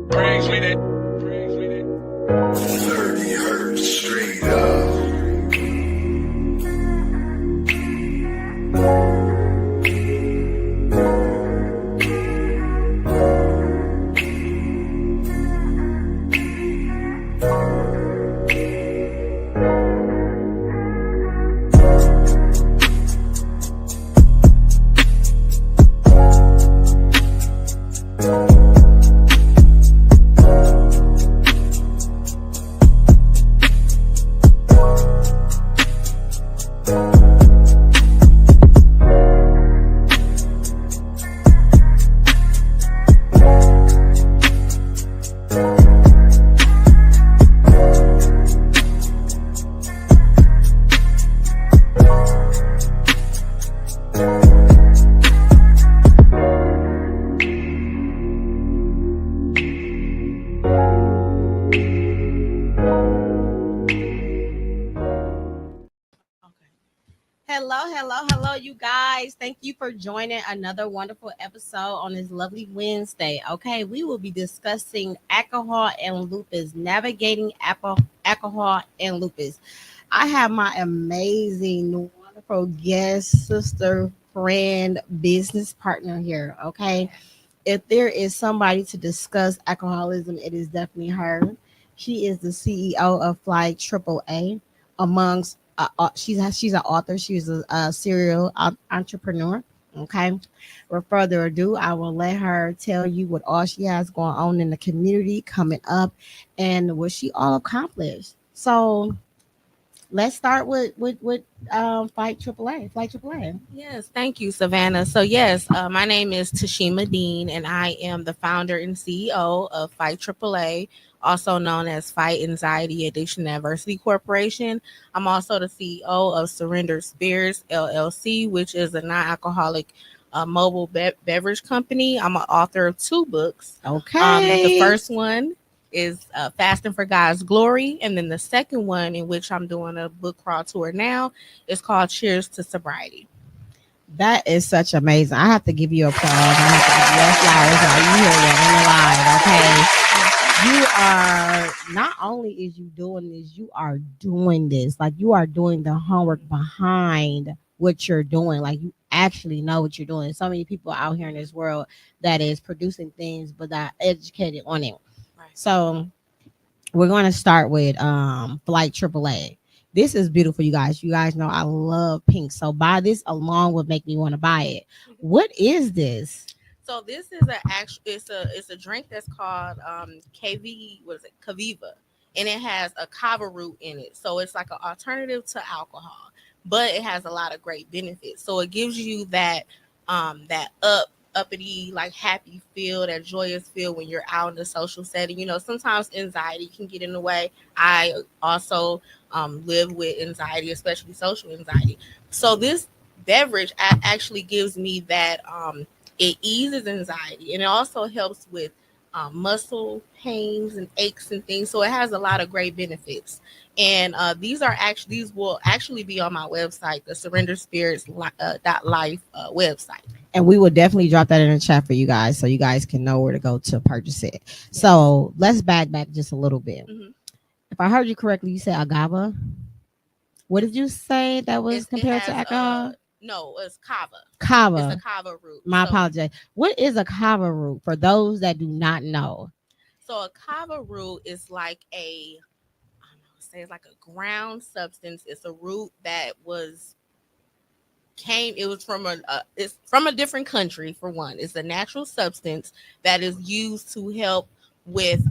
Brings me that. 30 hertz straight up. Hello, you guys. Thank you for joining another wonderful episode on this lovely Wednesday. Okay, we will be discussing alcohol and lupus, navigating alcohol and lupus. I have my amazing, wonderful guest, sister, friend, business partner here. Okay, if there is somebody to discuss alcoholism, it is definitely her. She is the CEO of Flight AAA. Amongst she's an author. She's a serial entrepreneur. Okay. Without further ado, I will let her tell you what all she has going on in the community coming up and what she all accomplished. So let's start with Fight AAA. Flight AAA. Yes, thank you, Savannah. So, yes, my name is Tashemia Dean, and I am the founder and CEO of Fight AAA, also known as Fight Anxiety Addiction Adversity Corporation. I'm also the CEO of Surrender Spirits LLC, which is a non-alcoholic mobile beverage company. I'm an author of 2 books. Okay. The first one is Fasting for God's Glory, and then the second one, in which I'm doing a book crawl tour now, is called Cheers to Sobriety. That is such amazing. I have to give you applause. I have to give you flowers. Are you here yet? In the live, okay? You are not only is you doing this, you are doing this. Like you are doing the homework behind what you're doing. Like you actually know what you're doing. So many people out here in this world that is producing things but not educated on it. Right. So we're going to start with Flight AAA. This is beautiful, you guys. You guys know I love pink. So buy this alone would make me want to buy it. What is this? So this is it's a drink that's called Kaviva, and it has a kava root in it. So it's like an alternative to alcohol, but it has a lot of great benefits. So it gives you that uppity, like happy feel, that joyous feel when you're out in the social setting. You know, sometimes anxiety can get in the way. I also live with anxiety, especially social anxiety. So this beverage actually gives me that. It eases anxiety, and it also helps with muscle pains and aches and things. So it has a lot of great benefits. And these will actually be on my website, the Surrender Spirits .life website. And we will definitely drop that in the chat for you guys so you guys can know where to go to purchase it. Yes. So let's back just a little bit. Mm-hmm. If I heard you correctly, you said agave. What did you say that was compared to alcohol? No, it's kava. Kava. It's a kava root. My apologies. What is a kava root for those that do not know? So a kava root is like it's like a ground substance. It's a root that it's from a different country, for one. It's a natural substance that is used to help with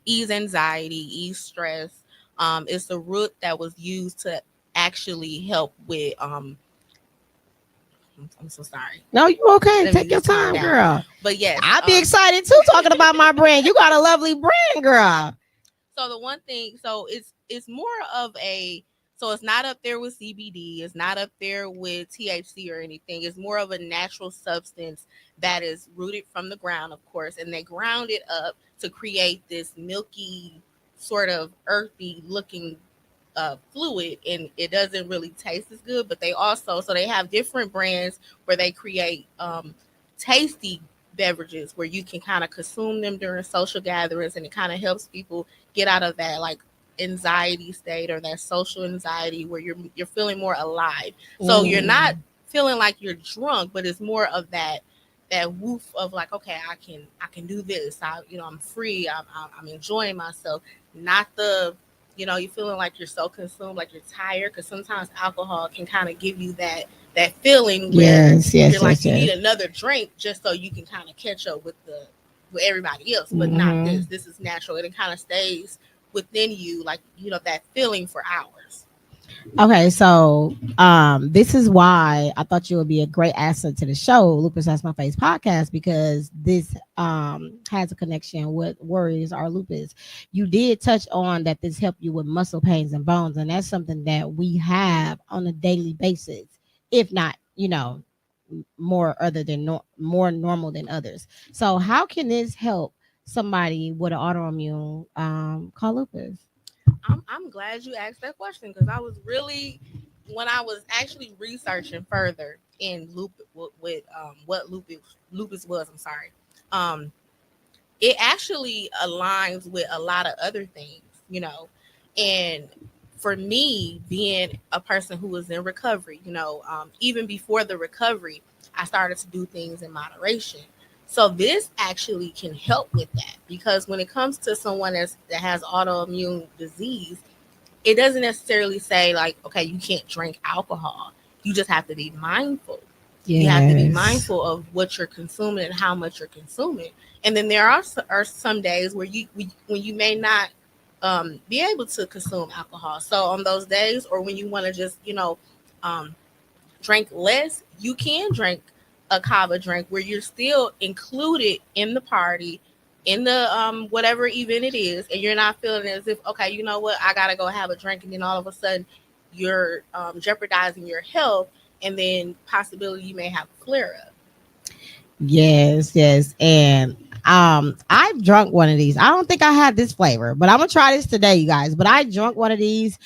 ease anxiety, ease stress. It's a root that was used to actually help with I'm so sorry. No, you okay. Take your time, girl. But yes, I'll be excited too talking about my brand. You got a lovely brand, girl. So the one thing, so it's more of so it's not up there with CBD, it's not up there with THC or anything. It's more of a natural substance that is rooted from the ground, of course, and they ground it up to create this milky, sort of earthy looking fluid, and it doesn't really taste as good. But they also, so they have different brands where they create tasty beverages where you can kind of consume them during social gatherings, and it kind of helps people get out of that like anxiety state or that social anxiety where you're feeling more alive. So you're not feeling like you're drunk, but it's more of that woof of like, okay, I can do this. I'm free. I'm enjoying myself. Not the, you're feeling like you're so consumed, like you're tired. Because sometimes alcohol can kind of give you that feeling where you're like you need another drink just so you can kind of catch up with everybody else, but not this. This is natural. It kind of stays within you, like that feeling for hours. Okay, so this is why I thought you would be a great asset to the show, Lupus Has No Face podcast, because this has a connection with worries or lupus. You did touch on that this helped you with muscle pains and bones, and that's something that we have on a daily basis, if not, more other than more normal than others. So how can this help somebody with an autoimmune called lupus? I'm glad you asked that question, because I was really, when I was actually researching further in lupus with what lupus was, I'm sorry. It actually aligns with a lot of other things, and for me, being a person who was in recovery, even before the recovery, I started to do things in moderation. So this actually can help with that, because when it comes to someone that has autoimmune disease, it doesn't necessarily say like, okay, you can't drink alcohol. You just have to be mindful. Yes. You have to be mindful of what you're consuming and how much you're consuming. And then there are some days where when you may not be able to consume alcohol. So on those days, or when you want to just drink less, you can drink a kava drink where you're still included in the party, in the whatever event it is, and you're not feeling as if, okay, you know what, I gotta go have a drink, and then all of a sudden you're jeopardizing your health, and then possibility you may have a flare up. Yes, and I've drunk one of these. I don't think I had this flavor, but I'm gonna try this today, you guys. But I drunk one of these,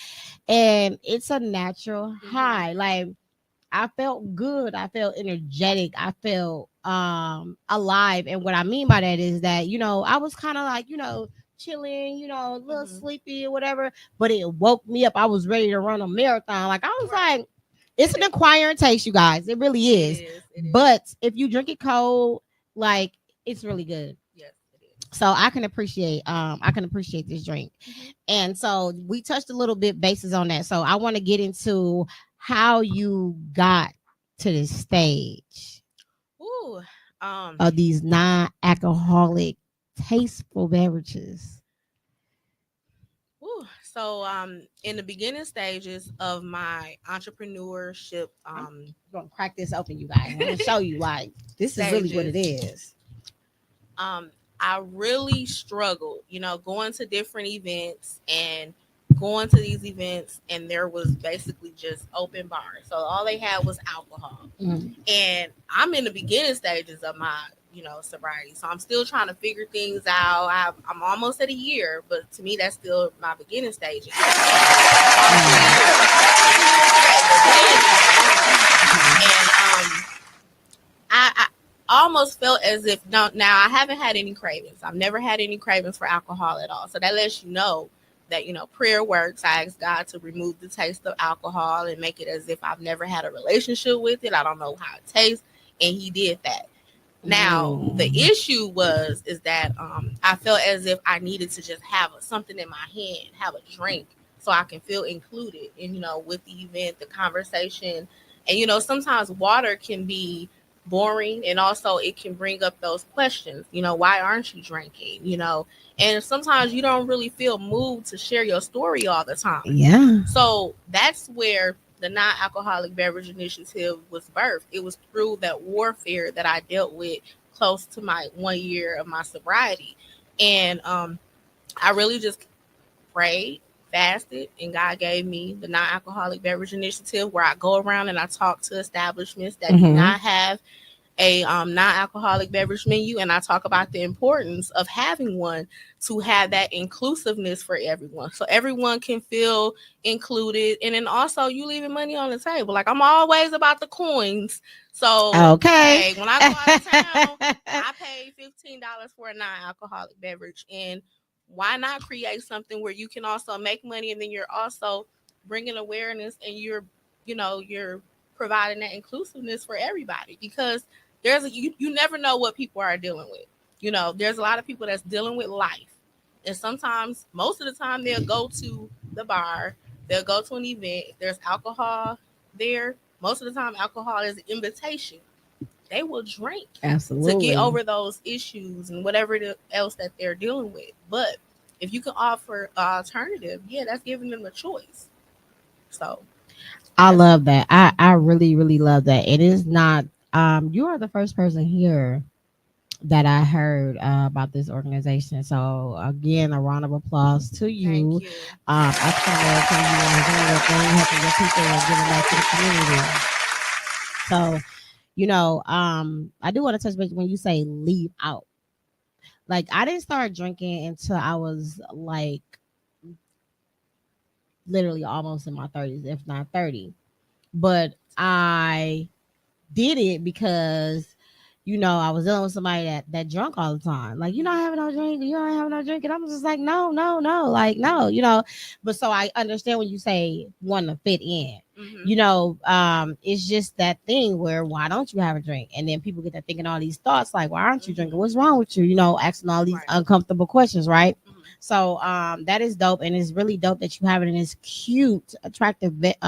and it's a natural high. Like, I felt good. I felt energetic. I felt alive. And what I mean by that is that, I was kind of like, chilling, a little sleepy or whatever, but it woke me up. I was ready to run a marathon. Like, I was like, it's an acquired taste, you guys. It really is. It is. But if you drink it cold, like, it's really good. Yes, it is. So I can appreciate this drink. And so we touched a little bit bases on that. So I want to get into how you got to this stage of these non-alcoholic tasteful beverages. So in the beginning stages of my entrepreneurship, I'm gonna crack this open, you guys. I'm gonna show you, like, this is really what it is. I really struggled, going to different events and going to these events, and there was basically just open bars. So all they had was alcohol. And I'm in the beginning stages of my, sobriety. So I'm still trying to figure things out. I'm almost at a year, but to me, that's still my beginning stages. And I almost felt as if now I haven't had any cravings. I've never had any cravings for alcohol at all. So that lets you know that, prayer works. I asked God to remove the taste of alcohol and make it as if I've never had a relationship with it. I don't know how it tastes. And he did that. Now, the issue is that I felt as if I needed to just have something in my hand, have a drink, so I can feel included in, with the event, the conversation. And, sometimes water can be boring, and also it can bring up those questions, why aren't you drinking, and sometimes you don't really feel moved to share your story all the time. Yeah. So that's where the non-alcoholic beverage initiative was birthed. It was through that warfare that I dealt with close to my 1 year of my sobriety. And I really just prayed, fasted, and God gave me the non-alcoholic beverage initiative, where I go around and I talk to establishments that do not have a non-alcoholic beverage menu, and I talk about the importance of having one to have that inclusiveness for everyone, so everyone can feel included. And then also you leaving money on the table. Like, I'm always about the coins. So Okay. hey, when I go out of town, I paid $15 for a non-alcoholic beverage, and why not create something where you can also make money, and then you're also bringing awareness, and you're providing that inclusiveness for everybody, because you never know what people are dealing with. There's a lot of people that's dealing with life, and sometimes, most of the time, they'll go to the bar, they'll go to an event. If there's alcohol there, most of the time alcohol is an invitation. They will drink to get Absolutely. over those issues and whatever else that they're dealing with. But if you can offer an alternative, yeah, that's giving them a choice. So I that's love that. I really, really love that. It is not, you are the first person here that I heard about this organization. So again, a round of applause to thank you. you. African American, you are doing your thing, helping your people and giving back to the community. So, I do want to touch base when you say leave out. Like, I didn't start drinking until I was like literally almost in my 30s, if not 30. But I did it because I was dealing with somebody that drunk all the time. Like, I have no drink, you don't have no drink. And I'm just like, no, no, no, like, no. But so I understand when you say want to fit in. It's just that thing where why don't you have a drink? And then people get to thinking all these thoughts like, why aren't you drinking? What's wrong with you? Asking all these Right. uncomfortable questions, right? Mhm. So that is dope, and it's really dope that you have it in this cute, attractive wrapping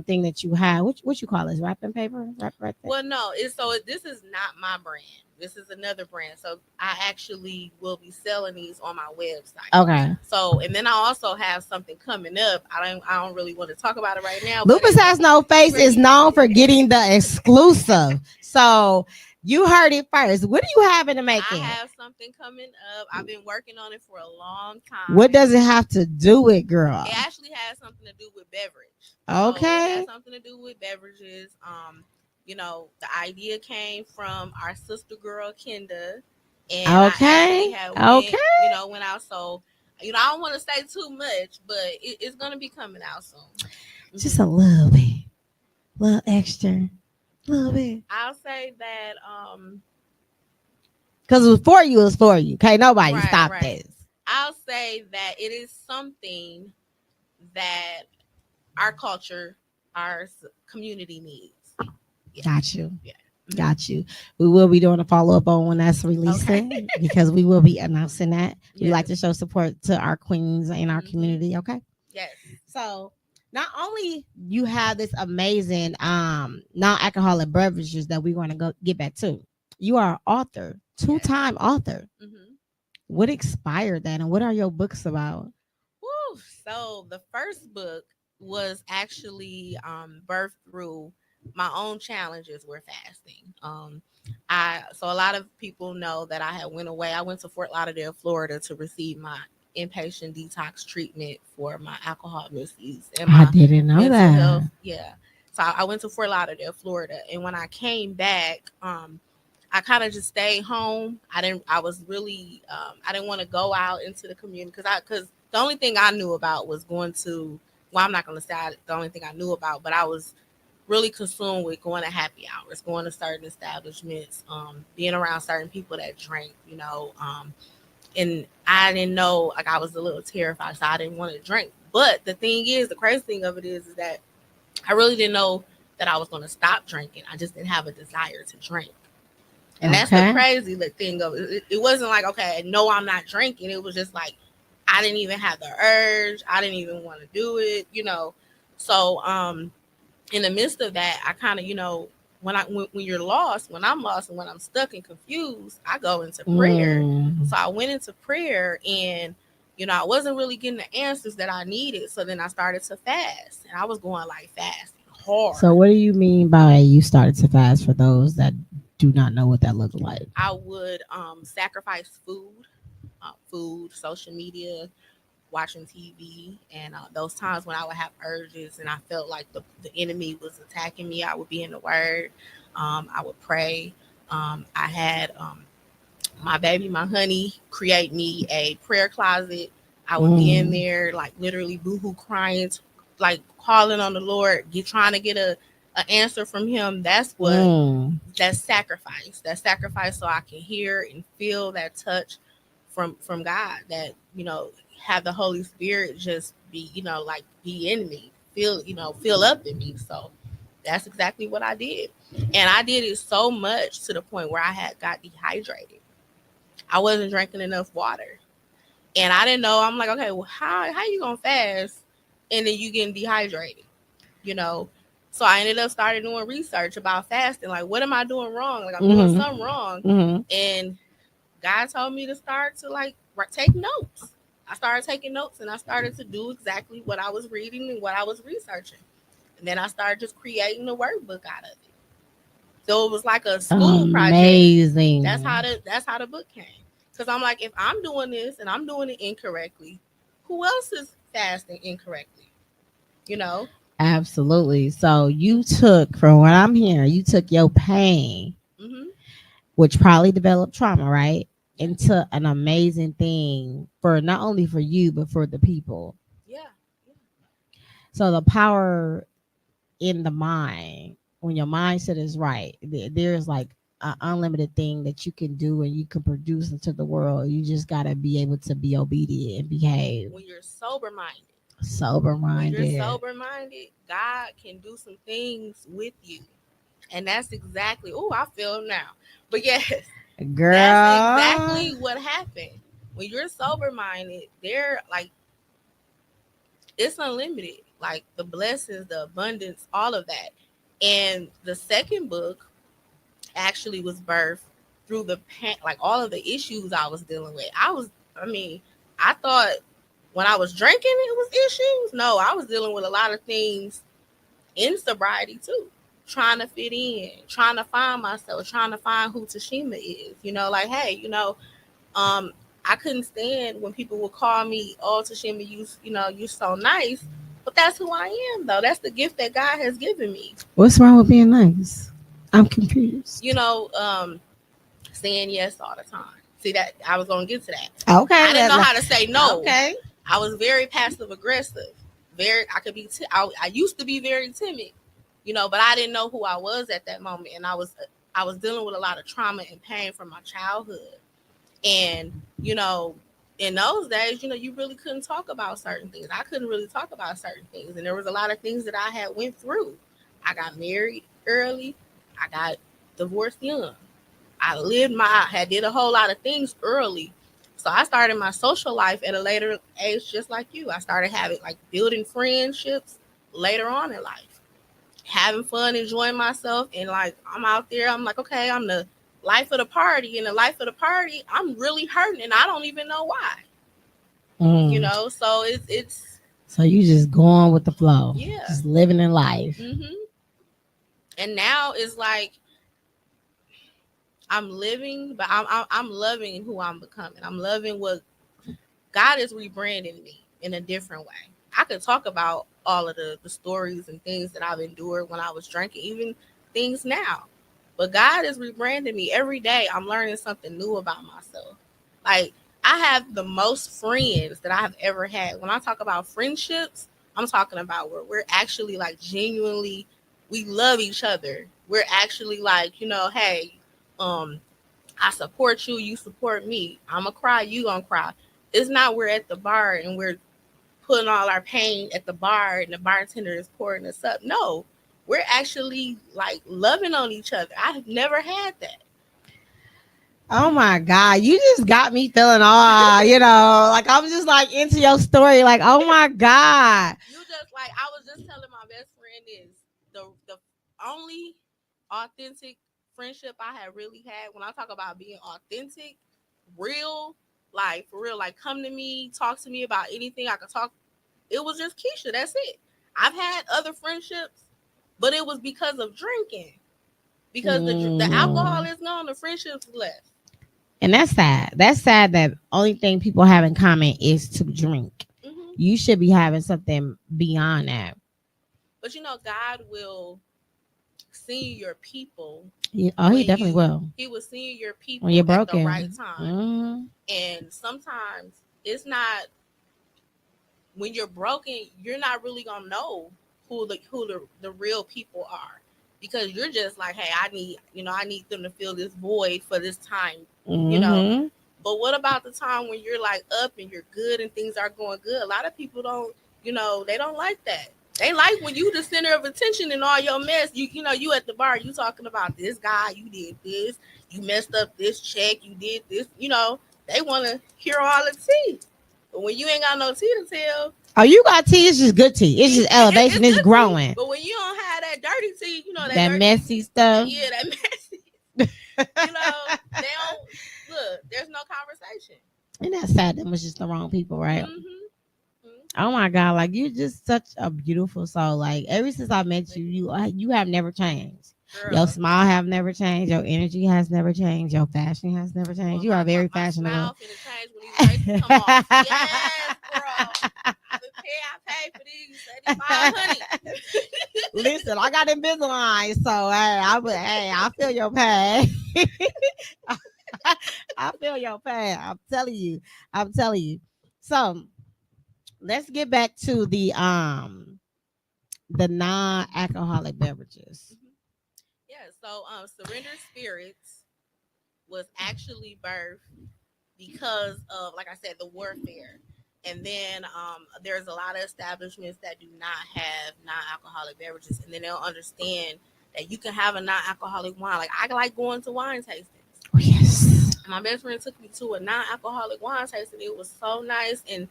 thing that you have. What you call this? Wrapping paper? Wrap right there. Well, no, this is not my brand. This is another brand. So I actually will be selling these on my website. Okay. So, and then I also have something coming up. I don't really want to talk about it right now. Lupus Has No Face is known for getting the exclusive. So you heard it first. What do you have in the making? I have something coming up. I've been working on it for a long time. What does it have to do with, girl? It actually has something to do with beverage. Okay. So it has something to do with beverages. The idea came from our sister girl Kenda, and I actually had went out. So I don't want to say too much, but it's gonna be coming out soon. Just a little bit, little extra, little bit. I'll say that because it was for you. It's for you. Okay, nobody stop this. I'll say that it is something that our culture, our community needs. Yeah. Got you. Yeah. Got you. We will be doing a follow up on when that's releasing because we will be announcing that. Yes. We like to show support to our queens in our community. Okay. Yes. So not only you have this amazing non-alcoholic beverages that we're going to go get back to, you are an author, two-time author. Mm-hmm. What inspired that, and what are your books about? Woo. So the first book was actually birthed through my own challenges with fasting. So a lot of people know that I had went away. I went to Fort Lauderdale, Florida, to receive my inpatient detox treatment for my alcohol misuse and my I didn't know that. Health. Yeah. So I went to Fort Lauderdale, Florida, and when I came back, I kind of just stayed home. I didn't want to go out into the community because the only thing I knew about was going to. Well, I'm not going to say the only thing I knew about, but I was really consumed with going to happy hours, going to certain establishments, being around certain people that drank, and I didn't know, like, I was a little terrified, so I didn't want to drink. But the crazy thing of it is that I really didn't know that I was going to stop drinking. I just didn't have a desire to drink. And that's the crazy thing of it. It wasn't like, okay, no, I'm not drinking. It was just like, I didn't even have the urge. I didn't even want to do it, So, in the midst of that, I kind of, when you're lost, when I'm lost and when I'm stuck and confused, I go into prayer. So I went into prayer and, I wasn't really getting the answers that I needed. So then I started to fast, and I was going like fasting hard. So what do you mean by you started to fast for those that do not know what that looks like? I would sacrifice food, social media, watching TV, and those times when I would have urges and I felt like the enemy was attacking me, I would be in the Word. I would pray. I had my baby, my honey, create me a prayer closet. I would be in there, like literally boohoo crying, like calling on the Lord, trying to get a answer from Him. That's what that's sacrifice. That sacrifice, so I can hear and feel that touch from God. That have the Holy Spirit just be like be in me, feel up in me. So that's exactly what I did, and I did it so much to the point where I had got dehydrated. I wasn't drinking enough water. And I didn't know. I'm like, okay, well, how you gonna fast and then you getting dehydrated? So I ended up starting doing research about fasting. Like, what am I doing wrong? Like, I'm doing something wrong. And God told me to start to take notes. I started taking notes and I started to do exactly what I was reading and what I was researching. And then I started just creating a workbook out of it. So it was like a school project. Amazing. That's how the book came. Because I'm like, if I'm doing this and I'm doing it incorrectly, who else is fasting incorrectly? Absolutely. So you took, from what I'm hearing, you took your pain, which probably developed trauma, right? Into an amazing thing for not only for you, but for the people. Yeah. So the power in the mind, when your mindset is right, there's like an unlimited thing that you can do and you can produce into the world. You just got to be able to be obedient and behave. When you're sober minded. When you're sober minded, God can do some things with you. And that's exactly, I feel now. But yes, girl, that's exactly what happened. When you're sober minded, they're like, it's unlimited. Like the blessings, the abundance, all of that. And the second book actually was birthed through the pain, like all of the issues I was dealing with. I thought when I was drinking it was issues. No, I was dealing with a lot of things in sobriety too. Trying to fit in, trying to find myself, trying to find who Tashemia is. Like, hey, I couldn't stand when people would call me, "Oh, Tashemia, you're so nice." But that's who I am, though. That's the gift that God has given me. What's wrong with being nice? I'm confused. Saying yes all the time. See, that I was gonna get to that. Okay. I didn't know how to say no. Okay. I was very passive aggressive. I could be. I used to be very timid, but I didn't know who I was at that moment, and I was dealing with a lot of trauma and pain from my childhood, and in those days, you really couldn't talk about certain things. I couldn't really talk about certain things, and there was a lot of things that I had went through. I got married early. I got divorced young. I did a whole lot of things early. So I started my social life at a later age, just like you. I started building friendships later on in life, having fun, enjoying myself. And I'm out there, I'm like, okay, I'm the life of the party. And the life of the party, I'm really hurting and I don't even know why. So it's. So you just going with the flow. Yeah. Just living in life. And now it's like, I'm living, but I'm loving who I'm becoming. I'm loving what God is rebranding me in a different way. I could talk about all of the stories and things that I've endured when I was drinking, even things now. But God is rebranding me every day. I'm learning something new about myself. Like, I have the most friends that I have ever had. When I talk about friendships, I'm talking about where we're actually genuinely, we love each other. We're actually hey, I support you, you support me. I'm gonna cry, you gonna cry. It's not we're at the bar and we're putting all our pain at the bar and the bartender is pouring us up. No, we're actually loving on each other. I've never had that. Oh my God, you just got me feeling all, I'm just into your story. Oh my God. You just I was just telling my best friend is the only authentic friendship I had really had. When I talk about being authentic, real, for real, come to me, talk to me about anything I could talk. It was just Keisha. That's it. I've had other friendships, but it was because of drinking. Because the alcohol is gone, the friendships left. And that's sad. That's sad that only thing people have in common is to drink. You should be having something beyond that. But God will seeing your people. Yeah. Oh, he definitely will. He was seeing your people When you're at broken. the right time. Mm-hmm. And sometimes it's not, when you're broken, you're not really gonna know who the real people are, because you're just like, hey, I need them to fill this void for this time, you know. Mm-hmm. But what about the time when you're like up and you're good and things are going good? A lot of people don't, they don't like that. They like when you the center of attention in all your mess. You at the bar, you talking about this guy, you did this, you messed up this check, you did this, they want to hear all the tea. But when you ain't got no tea to tell, oh, you got tea. It's just good tea. It's just elevation. It's growing. Tea. But when you don't have that dirty tea, that dirty, messy stuff. Yeah, that messy. They don't look. There's no conversation. And that's sad. That was just the wrong people, right? Oh my God! Like, you're just such a beautiful soul. Like, ever since I met you, you have never changed. Girl. Your smile have never changed. Your energy has never changed. Your fashion has never changed. Well, you are very fashionable. My smile finna change when these races come off. Yes, bro. I paid for these $7,500. Listen, I got Invisalign, so I feel your pain. I feel your pain. I'm telling you. So let's get back to the non-alcoholic beverages. Yeah, so Surrender Spirits was actually birthed because of, like I said, the warfare. And then there's a lot of establishments that do not have non-alcoholic beverages, and then they'll understand that you can have a non-alcoholic wine. Like, I like going to wine tastings. Oh, yes. My best friend took me to a non-alcoholic wine tasting. It was so nice, and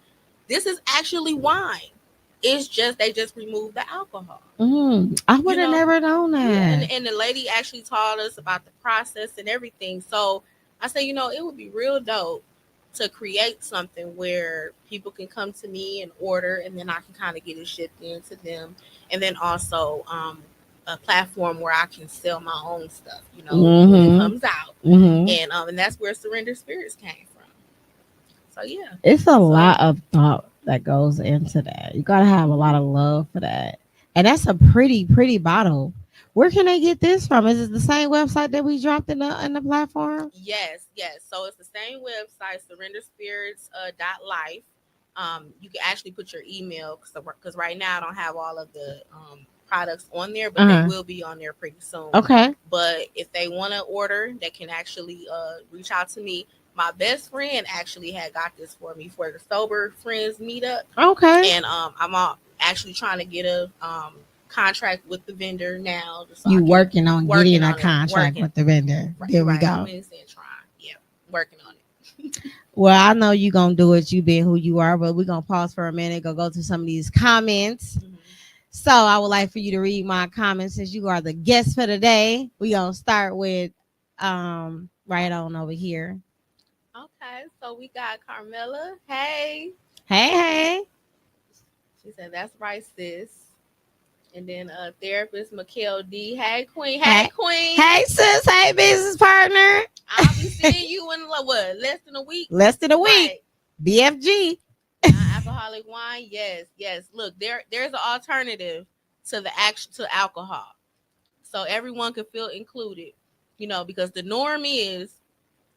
this is actually wine. It's just they just removed the alcohol. I would have never known that. Yeah, and the lady actually taught us about the process and everything. So I said, it would be real dope to create something where people can come to me and order, and then I can kind of get it shipped into them, and then also a platform where I can sell my own stuff. When it comes out, and that's where Surrender Spirits came from. So yeah, it's a lot of thought that goes into that. You gotta have a lot of love for that. And that's a pretty bottle. Where can they get this from? Is it the same website that we dropped in the platform? Yes. So it's the same website, surrenderspirits.life. You can actually put your email, because right now I don't have all of the products on there, but they will be on there pretty soon. Okay. But if they want to order, they can actually reach out to me. My best friend actually had got this for me for the Sober Friends meetup. Okay. And I'm actually trying to get a contract with the vendor now. So you working on getting a contract with the vendor. There we go. I'm trying. Yeah, working on it. Well, I know you're going to do it. You being who you are, but we're going to pause for a minute, go to some of these comments. So I would like for you to read my comments since you are the guest for today. We're going to start with right on over here. Okay, so we got Carmela. Hey. She said, that's right, sis. And then therapist Mikhail D. Hey, Queen. Hey, Queen. Hey, sis. Hey, business partner. I'll be seeing you in less than a week. Right. BFG. Alcoholic wine. Yes. Look, there's an alternative to alcohol, so everyone can feel included. Because the norm is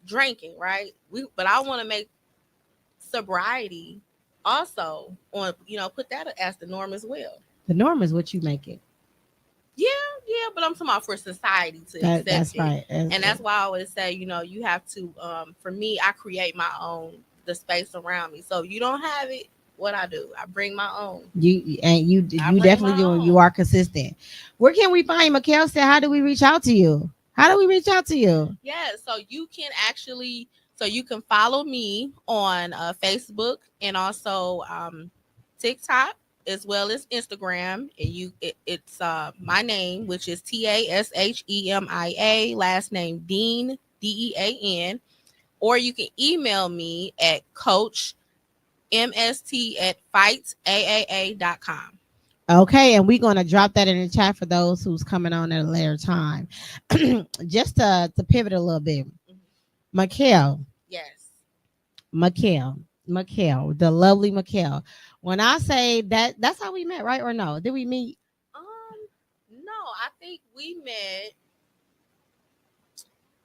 drinking, right? But I want to make sobriety also on, put that as the norm as well. The norm is what you make it. Yeah, but I'm talking about for society to accept that's it. Right. That's why I always say, you have to, for me, I create my own, the space around me. So if you don't have it, what I do, I bring my own. You definitely do. You are consistent. Where can we find you? Mikhail said, how do we reach out to you? Yeah, so you can actually, you can follow me on Facebook and also TikTok, as well as Instagram. And it's my name, which is Tashemia, last name Dean, Dean. Or you can email me at coachmst@fightsaaa.com. Okay, and we're going to drop that in the chat for those who's coming on at a later time. Just to pivot a little bit. Mikhail. Yes. Mikhail, the lovely Mikhail. When I say that's how we met, right? Or no? Did we meet? No, I think we met.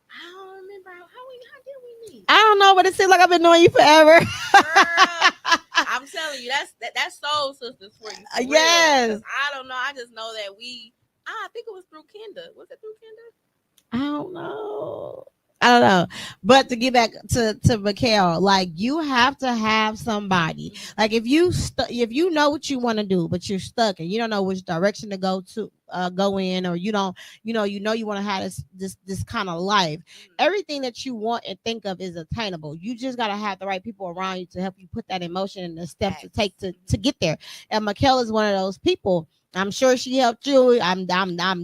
I don't remember how did we meet? I don't know, but it seems like I've been knowing you forever. Girl, I'm telling you, that's soul sisters for you. For Yes. real. I don't know. I just know that I think it was through Kenda. Was it through Kenda? I don't know. I don't know. But to get back to Mikhail, like you have to have somebody. Like if if you know what you want to do, but you're stuck and you don't know which direction to go in, or you want to have this kind of life. Everything that you want and think of is attainable. You just gotta have the right people around you to help you put that emotion and the steps to take to get there. And Mikhail is one of those people. I'm sure she helped you. I'm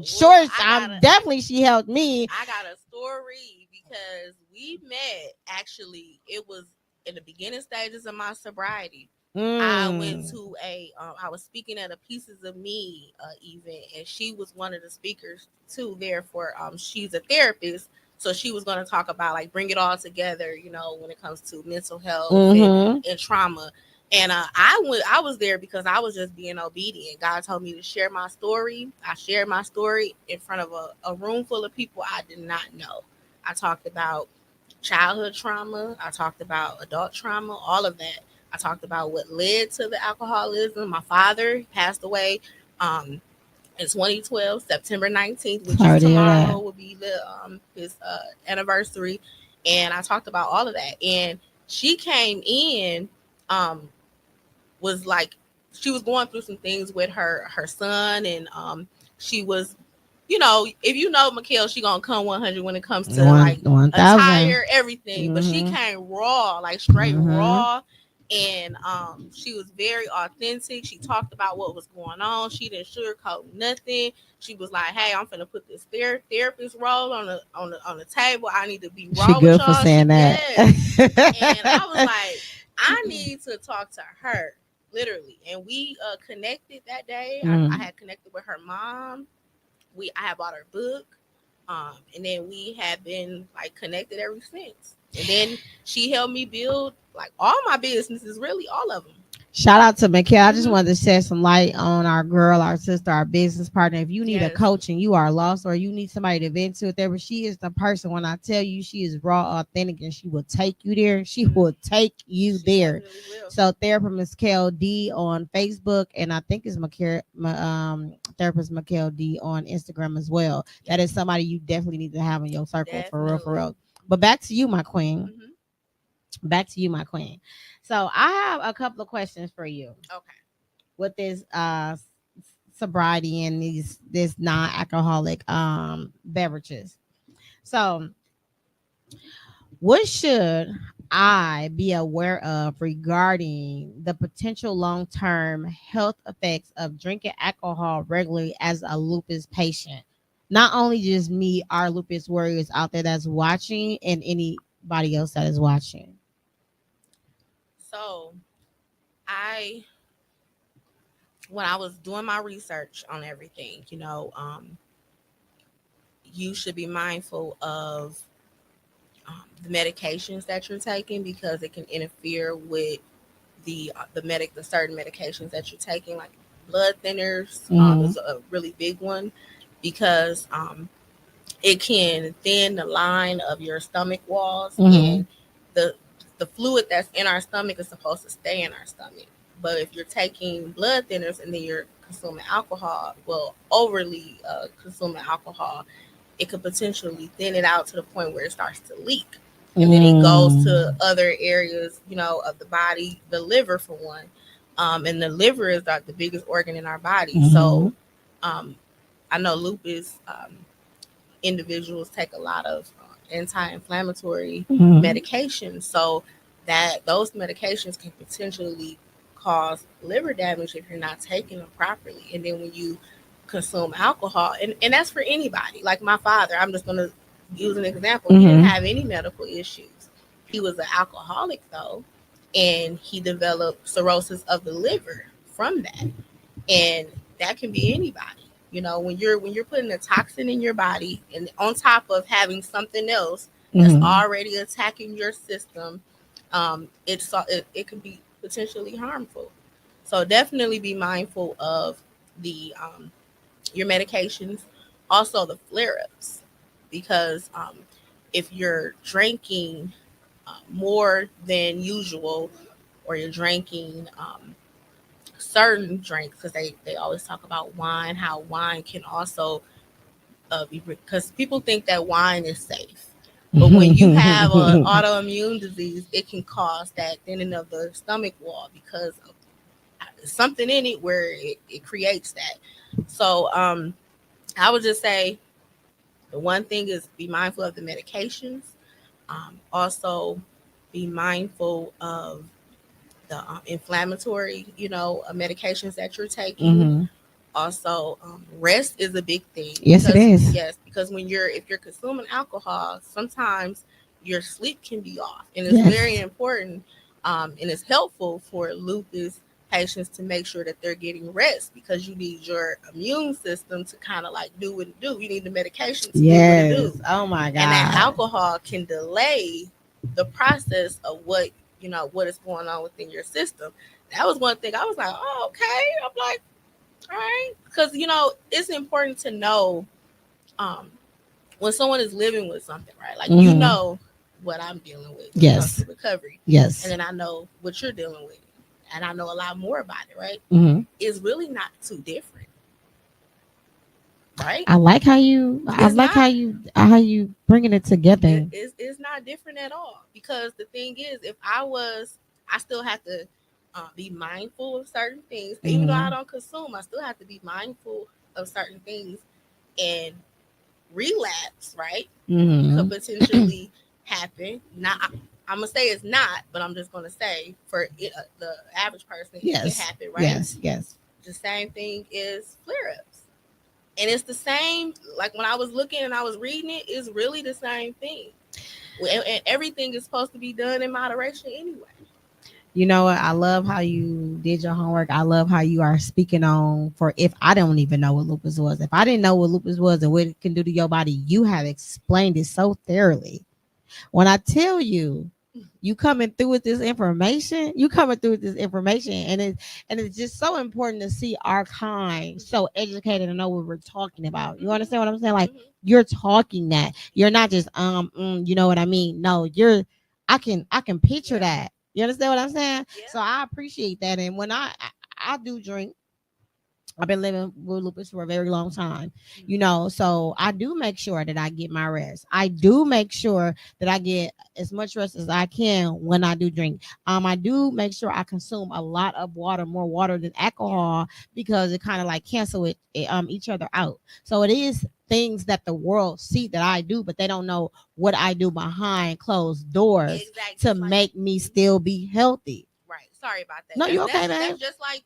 sure. I'm definitely she helped me. I got a story because we met. Actually, it was in the beginning stages of my sobriety. I went to I was speaking at a Pieces of Me event, and she was one of the speakers too. Therefore, she's a therapist, so she was going to talk about like bring it all together, when it comes to mental health and trauma. And I was there because I was just being obedient. God told me to share my story. I shared my story in front of a room full of people I did not know. I talked about childhood trauma. I talked about adult trauma, all of that. I talked about what led to the alcoholism. My father passed away in 2012, September 19th, which is tomorrow will be his anniversary. And I talked about all of that. And she came in, was like, she was going through some things with her son, and she was, if you know Mikhail, she gonna come 100 when it comes to like attire, everything. But she came raw, like straight raw. And she was very authentic. She talked about what was going on. She didn't sugarcoat nothing. She was like, "Hey, I'm finna put this therapist role on the table. I need to be raw she with good y'all." For saying that. And I was like, I need to talk to her, literally. And we connected that day. I had connected with her mom. I had bought her book. And then we have been like connected ever since. And then she helped me build like all my businesses, really all of them. Shout out to Mikhail. I just wanted to shed some light on our girl, our sister, our business partner. If you need a coach and you are lost, or you need somebody to vent to, there, but she is the person. When I tell you, she is raw, authentic, and she will take you there. She will take you there. So, therapist Mikhail D on Facebook, and I think it's therapist Mikhail D on Instagram as well. That is somebody you definitely need to have in your circle, for real. But back to you, my queen. Back to you, my queen. So I have a couple of questions for you. Okay. With this sobriety and this non-alcoholic beverages. So what should I be aware of regarding the potential long-term health effects of drinking alcohol regularly as a lupus patient? Not only just me, our lupus warriors out there that's watching, and anybody else that is watching. So when I was doing my research on everything, you should be mindful of the medications that you're taking, because it can interfere with the certain medications that you're taking, like blood thinners. Is a really big one, because it can thin the line of your stomach walls, and the fluid that's in our stomach is supposed to stay in our stomach. But if you're taking blood thinners and then you're consuming alcohol, overly consuming alcohol, it could potentially thin it out to the point where it starts to leak. And then it goes to other areas, of the body, the liver for one. And the liver is like the biggest organ in our body. So I know lupus individuals take a lot of anti-inflammatory medications. So that those medications can potentially cause liver damage if you're not taking them properly. And then when you consume alcohol, and that's for anybody. Like my father, I'm just going to use an example. He didn't have any medical issues. He was an alcoholic though, and he developed cirrhosis of the liver from that. And that can be anybody. When you're putting a toxin in your body, and on top of having something else that's already attacking your system, it can be potentially harmful. So definitely be mindful of the your medications. also the flare-ups, because if you're drinking more than usual, or you're drinking certain drinks, because they always talk about wine, how wine can also because people think that wine is safe. But when you have an autoimmune disease, it can cause that thinning of the stomach wall because of something in it where it creates that. So I would just say the one thing is be mindful of the medications. Also be mindful of the inflammatory, medications that you're taking. Mm-hmm. Also, rest is a big thing. Yes, it is. Yes, because if you're consuming alcohol, sometimes your sleep can be off, and it's very important. And it's helpful for lupus patients to make sure that they're getting rest, because you need your immune system to kind of like do what it do. You need the medication to do what it do. Oh my God. And that alcohol can delay the process of what is going on within your system. That was one thing I was like, oh, okay. I'm like, all right, because it's important to know when someone is living with something, right? Like you know what I'm dealing with when it comes to recovery. Yes. And then I know what you're dealing with, and I know a lot more about it, right? It's really not too different, right? I like how you how you bringing it together. It's not different at all, because the thing is, if I still have to be mindful of certain things. Even though I don't consume, I still have to be mindful of certain things, and relapse, right? Could potentially happen. Not, I'm gonna say it's not, but I'm just gonna say for the average person, it can happen, right? Yes. The same thing is flare-ups, and it's the same. Like when I was looking and I was reading it, it's really the same thing. And everything is supposed to be done in moderation anyway. You know what? I love how you did your homework. I love how you are speaking on for if I don't even know what lupus was. If I didn't know what lupus was and what it can do to your body, you have explained it so thoroughly. When I tell you, you coming through with this information, and it's just so important to see our kind so educated and know what we're talking about. You understand what I'm saying? Like you're talking that. You're not just you know what I mean? No, I can picture that. You understand what I'm saying? Yeah. So I appreciate that. And when I do drink, I've been living with lupus for a very long time, so I do make sure that I get my rest. I do make sure that I get as much rest as I can when I do drink. I do make sure I consume a lot of water, more water than alcohol, because it kind of like cancel each other out. So it is things that the world see that I do, but they don't know what I do behind closed doors to make me still be healthy. Right. Sorry about that. No, you're okay, man. That's just like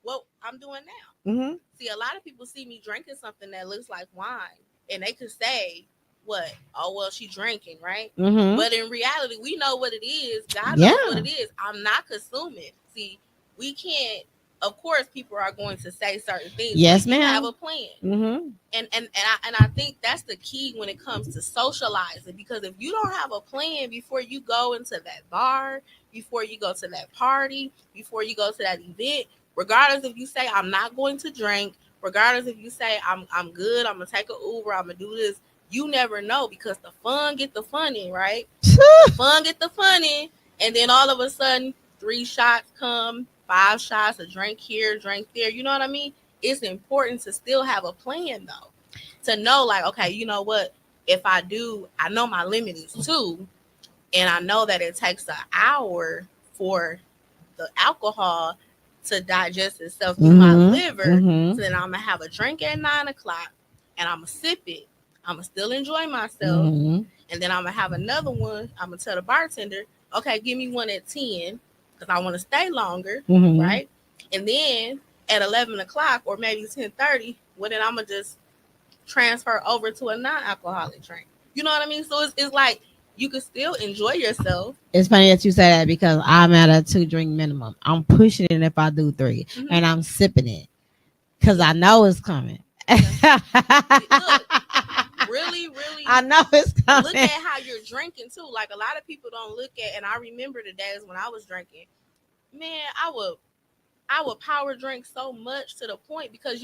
what I'm doing now. See, a lot of people see me drinking something that looks like wine, and they could say, what? Oh, well, she's drinking, right? But in reality, we know what it is. God knows what it is. I'm not consuming. See, we can't. Of course, people are going to say certain things. Yes, ma'am. You have a plan. And I think that's the key when it comes to socializing, because if you don't have a plan before you go into that bar, before you go to that party, before you go to that event, regardless if you say I'm not going to drink, regardless if you say I'm good, I'm gonna take an Uber, I'm gonna do this, you never know, because the fun get the fun in, right? The fun get the fun in, and then all of a sudden 3 shots come, 5 shots, a drink here, drink there. You know what I mean? It's important to still have a plan though, to know like, okay, you know what? If I know my limit is 2, and I know that it takes an hour for the alcohol to digest itself through my liver. So then I'm gonna have a drink at 9 o'clock, and I'm gonna sip it. I'm gonna still enjoy myself, and then I'm gonna have another one. I'm gonna tell the bartender, okay, give me one at 10, because I want to stay longer, right? And then at 11 o'clock or maybe 10:30, well, then I'm gonna just transfer over to a non-alcoholic drink. You know what I mean? So it's like you can still enjoy yourself. It's funny that you say that, because I'm at a 2 drink minimum. I'm pushing it if I do 3, and I'm sipping it because I know it's coming. Look, really, I know it's coming. Look at how you're drinking too. Like a lot of people don't look at, and I remember the days when I was drinking. Man, I would power drink so much to the point, because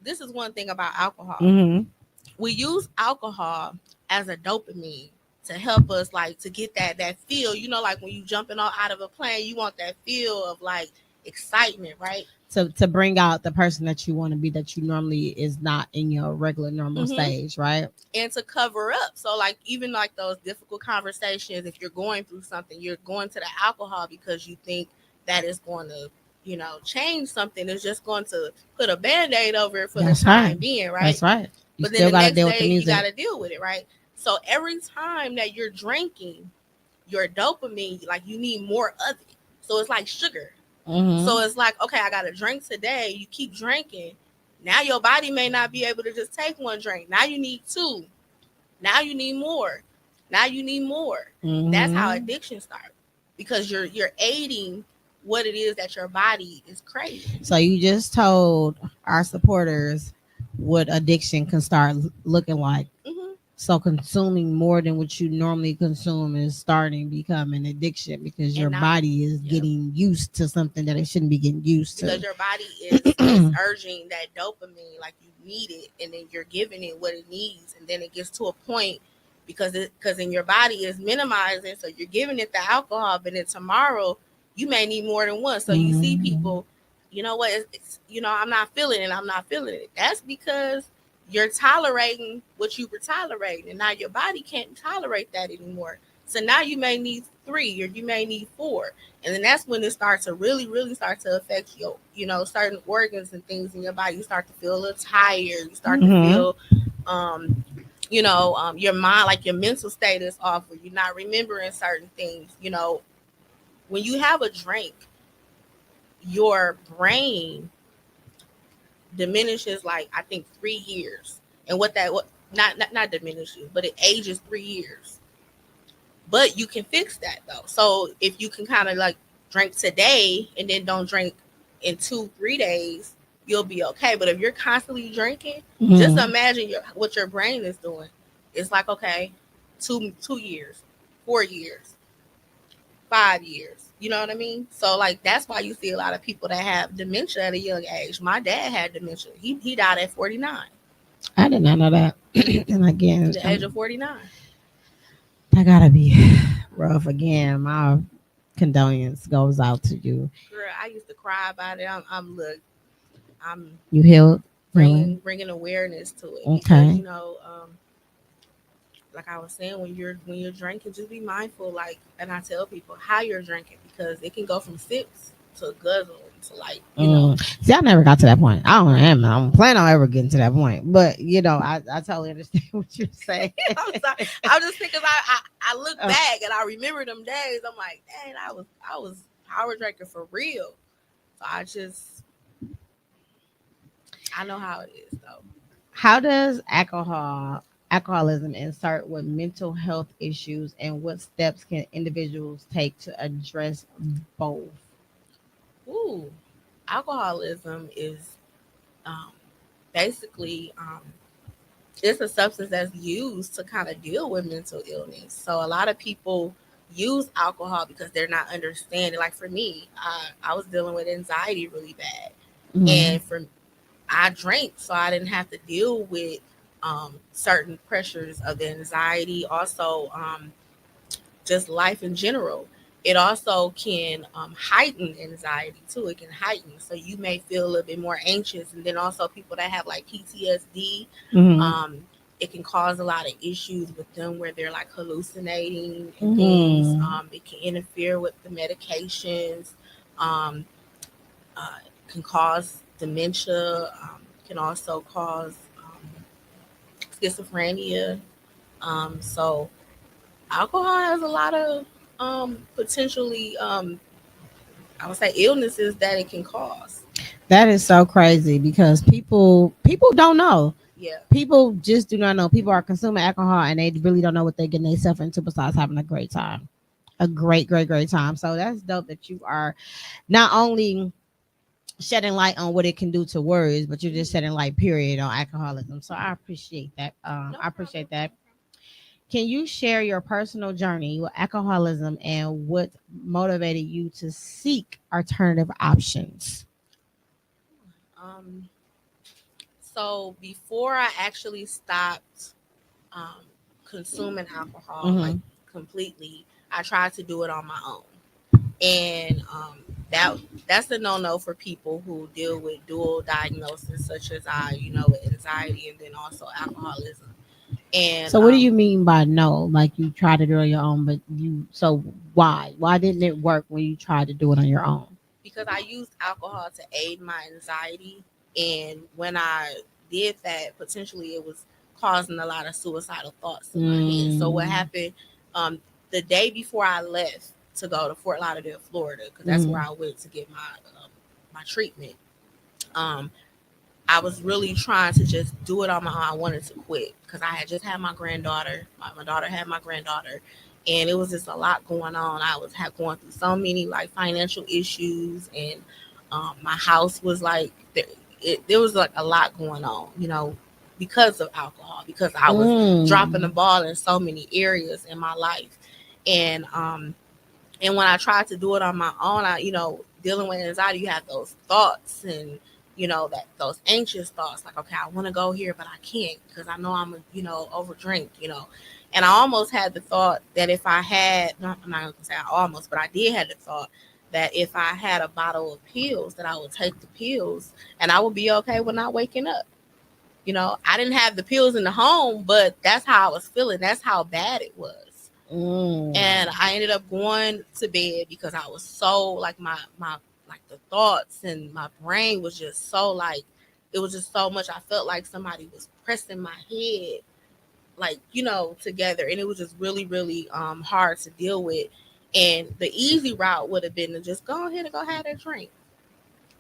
this is one thing about alcohol. Mm-hmm. We use alcohol as a dopamine to help us like to get that feel. You know, like when you jumping out of a plane, you want that feel of like excitement, right? To bring out the person that you want to be that you normally is not in your regular normal stage, right? And to cover up. So like even like those difficult conversations, if you're going through something, you're going to the alcohol because you think that is going to, you know, change something. It's just going to put a band-aid over it for That's the time right. being, right? That's right. You But then still the got to next deal with the day you music. got to deal with it, right? So every time that you're drinking, your dopamine, like you need more of it. So it's like sugar. Mm-hmm. So it's like, okay, I got to drink today. You keep drinking. Now your body may not be able to just take one drink. Now you need two. Now you need more. Now you need more. Mm-hmm. That's how addiction starts, because you're aiding what it is that your body is craving. So you just told our supporters what addiction can start looking like. Mm-hmm. So consuming more than what you normally consume is starting to become an addiction because your body is getting used to something that it shouldn't be getting used to. Because your body is urging that dopamine, like you need it, and then you're giving it what it needs, and then it gets to a point because in your body is minimizing, so you're giving it the alcohol, but then tomorrow you may need more than one. So you see people, you know what, it's you know, I'm not feeling it, I'm not feeling it. That's because you're tolerating what you were tolerating, and now your body can't tolerate that anymore. So now you may need 3 or you may need 4. And then that's when it starts to really, really start to affect your, you know, certain organs and things in your body. You start to feel a little tired. You start to feel, you know, your mind, like your mental state is off, or you're not remembering certain things. You know, when you have a drink, your brain diminishes like I think 3 years, and what not diminishes, but it ages 3 years. But you can fix that though. So if you can kind of like drink today and then don't drink in 2-3 days, you'll be okay. But if you're constantly drinking, just imagine what your brain is doing. It's like, okay, 2 years, 4 years, 5 years. You know what I mean? So like that's why you see a lot of people that have dementia at a young age. My dad had dementia. He died at 49. I did not know that. And again, the age of 49. That gotta be rough. Again, my condolence goes out to you. Girl, I used to cry about it. I'm you healed, bringing awareness to it. Okay. Because, you know, like I was saying, when you're drinking, just be mindful. Like, and I tell people how you're drinking, because it can go from sips to a guzzle to like, you know. See, I never got to that point. I don't plan on ever getting to that point. But you know, I totally understand what you're saying. I'm sorry. I was just thinking, I look back and I remember them days. I'm like, dang, I was power drinking for real. So I know how it is though. How does alcoholism insert with mental health issues, and what steps can individuals take to address both? Ooh, alcoholism is basically it's a substance that's used to kind of deal with mental illness. So a lot of people use alcohol because they're not understanding. Like for me, I was dealing with anxiety really bad, and I drank so I didn't have to deal with certain pressures of the anxiety. Also, just life in general. It also can heighten anxiety too. It can heighten, so you may feel a little bit more anxious. And then also people that have like PTSD, it can cause a lot of issues with them where they're like hallucinating and things. It can interfere with the medications. Can cause dementia. Can also cause schizophrenia. So alcohol has a lot of potentially I would say illnesses that it can cause. That is so crazy because people don't know. Yeah. People just do not know. People are consuming alcohol and they really don't know what they're getting themselves into besides having a great time. A great time. So that's dope that you are not only shedding light on what it can do to words, but you're just shedding light period on alcoholism. So I appreciate that. I appreciate that. Can you share your personal journey with alcoholism and what motivated you to seek alternative options? So before I actually stopped um, consuming alcohol like completely, I tried to do it on my own, and that's a no for people who deal with dual diagnosis such as I, with anxiety and then also alcoholism. And So what do you mean by no? Like you tried to do it on your own, but why didn't it work when you tried to do it on your own? because I used alcohol to aid my anxiety, and when I did that, potentially it was causing a lot of suicidal thoughts in my head. So what happened? Um, the day before I left to go to Fort Lauderdale, Florida, because that's where I went to get my treatment. Um, I was really trying to just do it on my own. I wanted to quit because I had just had my granddaughter. My daughter had my granddaughter, and it was just a lot going on. I was going through so many like financial issues, and my house was like there was like a lot going on, because of alcohol. Because I was dropping the ball in so many areas in my life, and when I tried to do it on my own, dealing with anxiety, you have those thoughts and that those anxious thoughts like, okay, I want to go here, but I can't because I know I'm overdrink, and I almost had the thought that if I had, no, I'm not gonna say I almost, but I did have the thought that if I had a bottle of pills, that I would take the pills and I would be okay with not waking up. I didn't have the pills in the home, but that's how I was feeling. That's how bad it was. And I ended up going to bed because I was so like my like the thoughts and my brain was just so like it was just so much. I felt like somebody was pressing my head like together, and it was just really really hard to deal with. And the easy route would have been to just go ahead and go have that drink,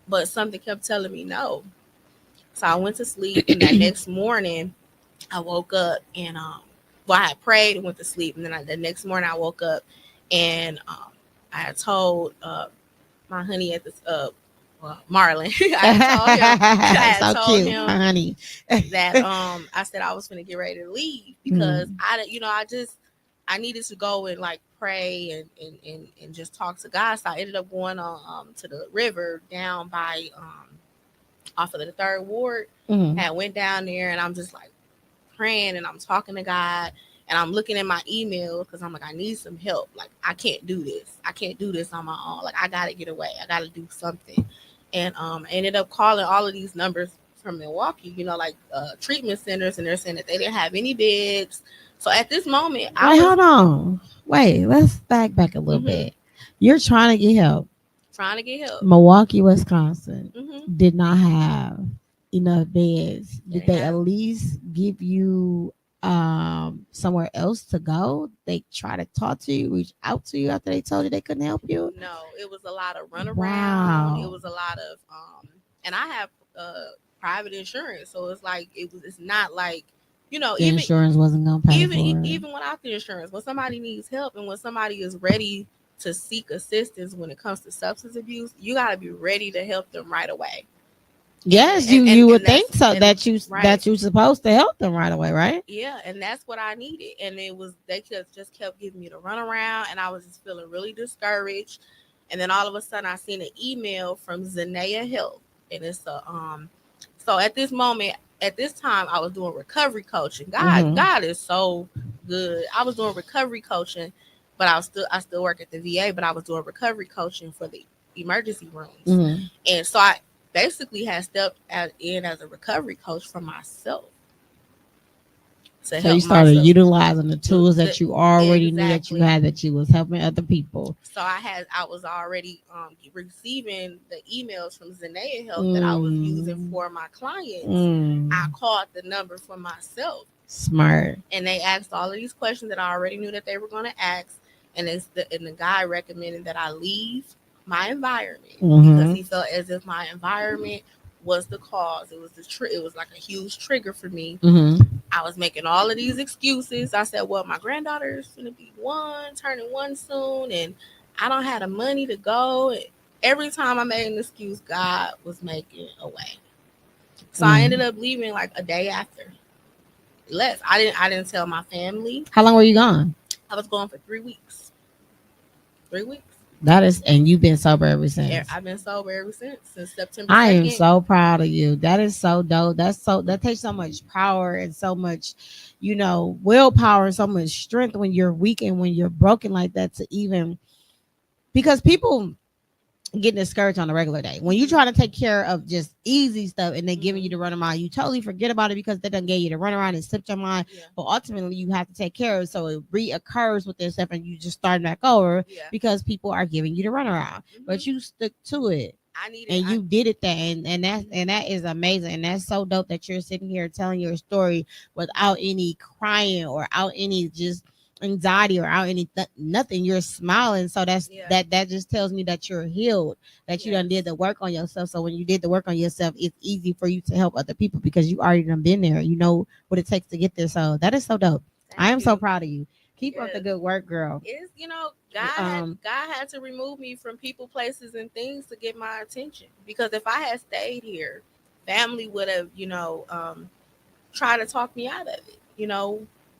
but something kept telling me no. So I went to sleep, and that next morning I woke up and I had prayed and went to sleep, and then the next morning I woke up and I had told my honey at this Marlon. I had So told cute, him my honey. that I said I was going to get ready to leave because I needed to go and like pray and just talk to God. So I ended up going on to the river down by off of the third ward. I went down there and I'm just like praying and I'm talking to God and I'm looking at my email because I'm like, I need some help. Like, I can't do this. I can't do this on my own. Like, I got to get away. I got to do something. And I ended up calling all of these numbers from Milwaukee, like treatment centers, and they're saying that they didn't have any beds. So at this moment, hold on. Wait, let's back a little bit. You're trying to get help. Trying to get help. Milwaukee, Wisconsin did not have enough beds. Did they at least give you somewhere else to go? They try to talk to you, reach out to you after they told you they couldn't help you? No, it was a lot of runaround. Wow. It was a lot of and I have private insurance, so it's like it's not like the insurance wasn't gonna pay even without the insurance, when somebody needs help and when somebody is ready to seek assistance when it comes to substance abuse, you got to be ready to help them right away. Yes, you would think so, that you're supposed to help them right away, right? Yeah, and that's what I needed. And it was they just kept giving me the runaround, and I was just feeling really discouraged. And then all of a sudden, I seen an email from Zanea Health, and it's So at this time, I was doing recovery coaching. God is so good. I was doing recovery coaching, but I still work at the VA, but I was doing recovery coaching for the emergency rooms, and so I basically had stepped in as a recovery coach for myself. So you started utilizing the tools that you already knew that you had, that you was helping other people. So I was already receiving the emails from Zanea Health that I was using for my clients. I called the number for myself. Smart. And they asked all of these questions that I already knew that they were going to ask. And the guy recommended that I leave my environment because he felt as if my environment was the cause. It was it was like a huge trigger for me. I was making all of these excuses. I said, well, my granddaughter is going to be turning one soon, and I don't have the money to go. And every time I made an excuse, God was making a way. So I ended up leaving like a day after I left. I didn't tell my family. How long were you gone? I was gone for 3 weeks. 3 weeks. That is, and you've been sober ever since. I've been sober ever since September 2nd. I am so proud of you. That is so dope. That takes so much power and so much, willpower and so much strength when you're weak and when you're broken like that to even, because people get discouraged on a regular day. When you try to take care of just easy stuff and they're giving you the runaround, you totally forget about it because they done gave you the runaround and slipped your mind. Yeah. But ultimately, you have to take care of it, so it reoccurs with this stuff and you just start back over because people are giving you the runaround. But you stuck to it. You did it that and that is amazing, and that's so dope that you're sitting here telling your story without any crying or out any just anxiety or out any nothing. You're smiling, so that just tells me that you're healed, that you done did the work on yourself. So when you did the work on yourself, it's easy for you to help other people because you already done been there. You know what it takes to get there. So that is so dope. I am so proud of you. Keep up the good work, girl. It's God had to remove me from people, places, and things to get my attention. Because if I had stayed here, family would have, tried to talk me out of it.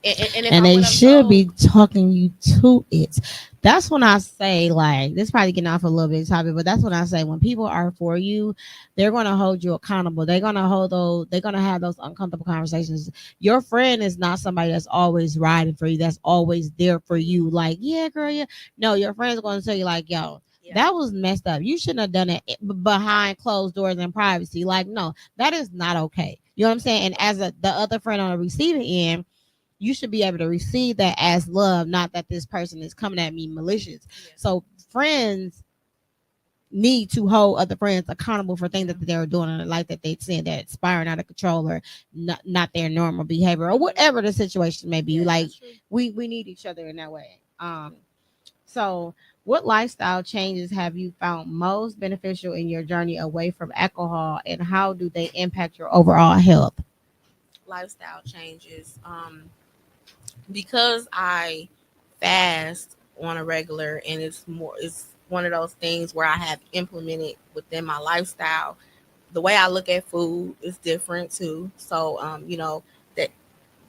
And they should be talking you to it. That's when I say, like, this is probably getting off a little bit of topic, but that's when I say when people are for you, they're going to hold you accountable. They're going to have those uncomfortable conversations. Your friend is not somebody that's always riding for you, that's always there for you. Like, yeah, girl, yeah. No, your friend's going to tell you, like, yo, that was messed up. You shouldn't have done it behind closed doors and privacy. Like, no, that is not okay. You know what I'm saying? And as the other friend on the receiving end, you should be able to receive that as love, not that this person is coming at me malicious. So friends need to hold other friends accountable for things that they're doing in their life that they're saying that spiraling out of control or not their normal behavior or whatever the situation may be. Like we need each other in that way. So what lifestyle changes have you found most beneficial in your journey away from alcohol, and how do they impact your overall health? Lifestyle changes. Because I fast on a regular, and it's one of those things where I have implemented within my lifestyle. The way I look at food is different too. So, that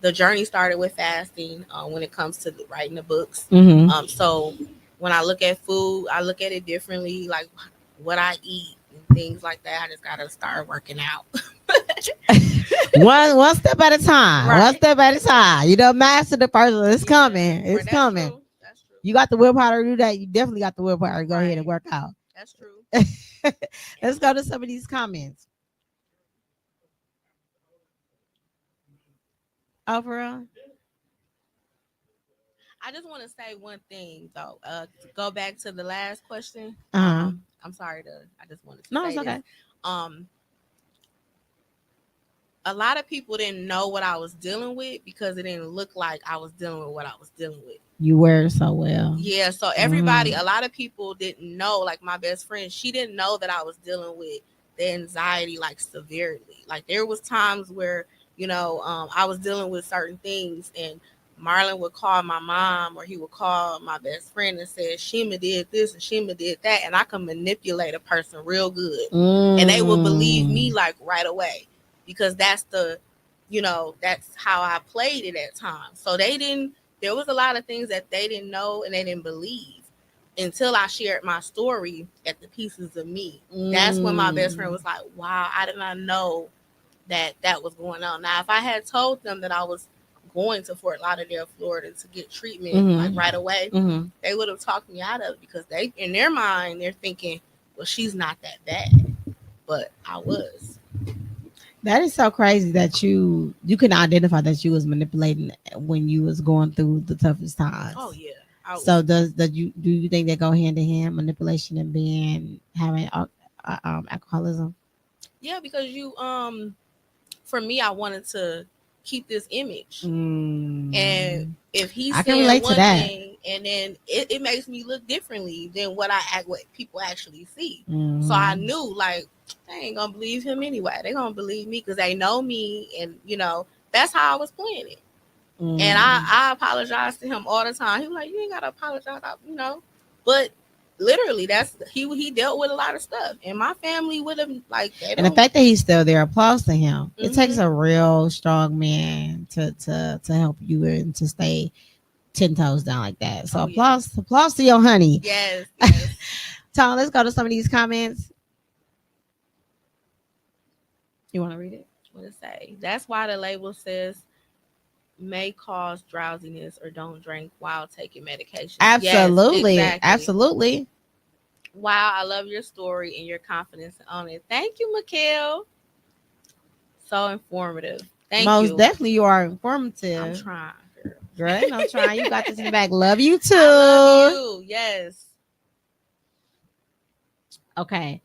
the journey started with fasting when it comes to writing the books. Mm-hmm. So when I look at food, I look at it differently, like what I eat and things like that. I just got to start working out. one step at a time. Right. One step at a time. Master the person. It's coming. It's coming. True. That's true. You got the willpower to do that. You definitely got the willpower to go ahead and work out. That's true. Let's go to some of these comments. Overall, I just want to say one thing though. To go back to the last question. I'm sorry I just wanted to no, say it's okay. This. A lot of people didn't know what I was dealing with because it didn't look like I was dealing with what I was dealing with. You wear so well. Yeah, so everybody, a lot of people didn't know, like my best friend, she didn't know that I was dealing with the anxiety like severely. Like there was times where, I was dealing with certain things and Marlon would call my mom or he would call my best friend and say, Shima did this and Shima did that. And I can manipulate a person real good. And they would believe me like right away. Because that's that's how I played it at times. So there was a lot of things that they didn't know and they didn't believe until I shared my story at the Pieces of Me. That's when my best friend was like, wow, I did not know that was going on. Now, if I had told them that I was going to Fort Lauderdale, Florida to get treatment like right away, they would have talked me out of it because in their mind, they're thinking, well, she's not that bad. But I was. That is so crazy that you can identify that you was manipulating when you was going through the toughest times. Oh yeah. So do you think they go hand in hand, manipulation and having alcoholism? Yeah, because for me, I wanted to keep this image, and if he's saying one thing, and then it makes me look differently than what people actually see. So I knew like. They ain't gonna believe him anyway. They gonna believe me because they know me, and that's how I was playing it. And I apologize to him all the time. He was like, "You ain't gotta apologize," But literally, he dealt with a lot of stuff, and my family would have like. And the fact that he's still there, applause to him. It takes a real strong man to help you and to stay 10 toes down like that. So Oh, yeah. applause to your honey. Yes, yes. Tom, let's go to some of these comments. You want to read it? What it say? That's why the label says may cause drowsiness or don't drink while taking medication. Absolutely. Yes, exactly. Absolutely. Wow, I love your story and your confidence on it. Thank you, Mikhail. So informative. Thank Most you. definitely, you are informative. I'm trying, girl. Girl, ain't no trying. You got this in the back. Love you too. I love you. Yes. Okay.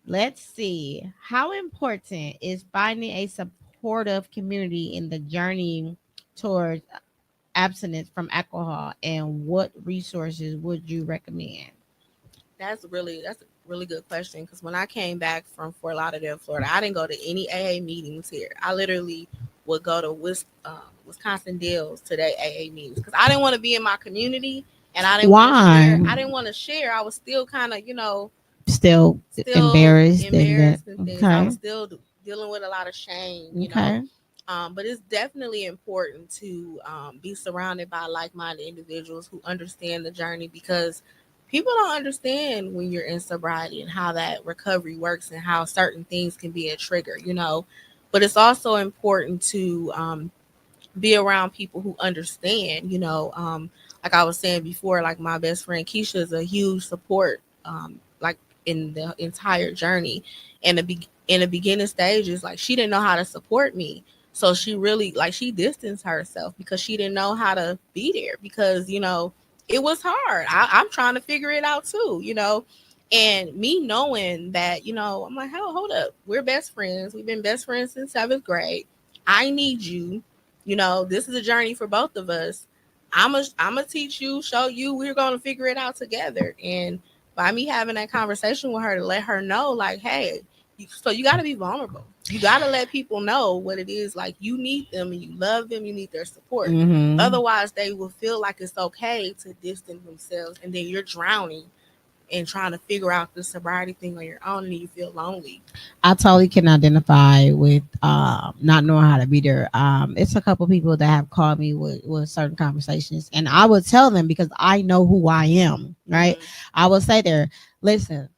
Let's see. How important is finding a supportive community in the journey towards abstinence from alcohol, and what resources would you recommend? That's a really good question, because when I came back from Fort Lauderdale, Florida, I didn't go to any AA meetings here. I literally would go to Wisconsin Dells to their AA meetings because I didn't want to be in my community, and I didn't want to share. I didn't want to share. I was still kind of, still embarrassed and things. I okay. was still dealing with a lot of shame, you know. But it's definitely important to be surrounded by like-minded individuals who understand the journey, because people don't understand when you're in sobriety and how that recovery works and how certain things can be a trigger, you know. But it's also important to be around people who understand, you know. Like I was saying before, like my best friend Keisha is a huge support, like in the entire journey. And in the beginning stages, like she didn't know how to support me. So she really, like, she distanced herself because she didn't know how to be there, because, you know, it was hard. I'm trying to figure it out too, you know. And me knowing that, you know, I'm like, hell, hold up. We're best friends. We've been best friends since 7th grade. I need you. You know, this is a journey for both of us. I'm gonna teach you, show you. We're gonna figure it out together. And by me having that conversation with her to let her know, like, hey, so you got to be vulnerable. You got to let people know what it is. Like, you need them and you love them. You need their support. Mm-hmm. Otherwise, they will feel like it's okay to distance themselves, and then you're drowning and trying to figure out the sobriety thing on your own, and you feel lonely. I totally can identify with not knowing how to be there. It's a couple people that have called me with certain conversations, and I would tell them, because I know who I am, right? Mm-hmm. I will say there, listen,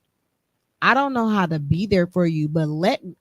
I don't know how to be there for you, but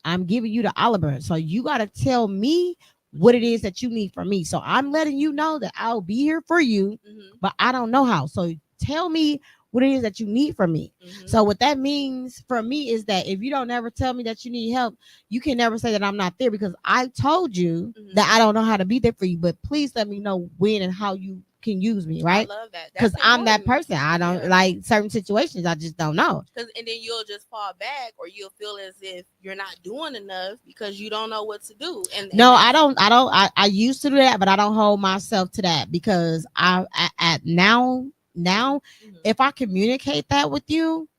I'm giving you the olive, so you got to tell me what it is that you need from me. So I'm letting you know that I'll be here for you, mm-hmm. but I don't know how. So tell me what it is that you need from me. Mm-hmm. So what that means for me is that if you don't ever tell me that you need help, you can never say that I'm not there, because I told you mm-hmm. that I don't know how to be there for you, but please let me know when and how you can use me, right? I love that, because I'm that person. I don't like certain situations. I just don't know. And then you'll just fall back, or you'll feel as if you're not doing enough because you don't know what to do. And no, I don't. I used to do that, but I don't hold myself to that, because I at now mm-hmm. if I communicate that with you,